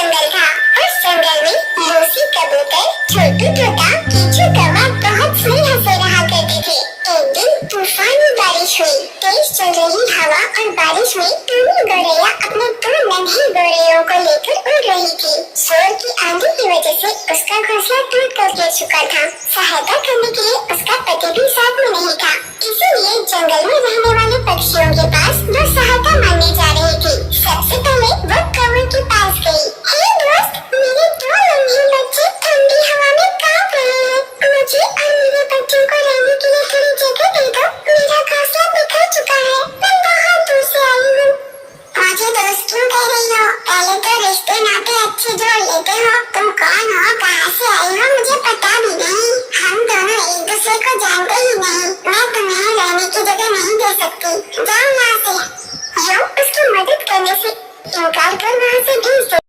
जंगल था। उस जंगल में लूसी कबूतर छोटू तोता कीचू कौवा बहुत स्नेह से रहा करते थे। एक दिन तूफानी बारिश हुई। तेज चल रही हवा और बारिश में टूनी गौरैया अपने दो नन्हे गौरैयों को लेकर उड़ रही थी। शोर की आंधी की वजह से उसका घोंसला टूट कर गिर चुका था। सहायता करने के लिए उसका पति भी साथ में नहीं था, इसीलिए जंगल में रहने वाले पक्षियों के पास वो सहायता मांगने जा रही थी। सबसे पहले वो कौवे के पास गई। हे दोस्त, मेरे दो नन्हे बच्चे ठंडी हवा में कांप रहे हैं। मुझे और मेरे बच्चों को रहने के लिए थोड़ी जगह दे दो। मेरा घोंसला बिखर चुका है। मैं बहुत दूर से आई हूँ। मुझे दोस्त क्यों कह रही हो? पहले तो रिश्ते नाते अच्छे जोड़ लेते हो। तुम कौन हो, कहाँ से आई हो, मुझे पता भी नहीं। हम दोनों एक दूसरे को जानते ही नहीं। मैं तुम्हें रहने की जगह नहीं दे सकती। जाओ यहाँ से। यो उसकी मदद करने से इनकार कर वहाँ से भेज दो।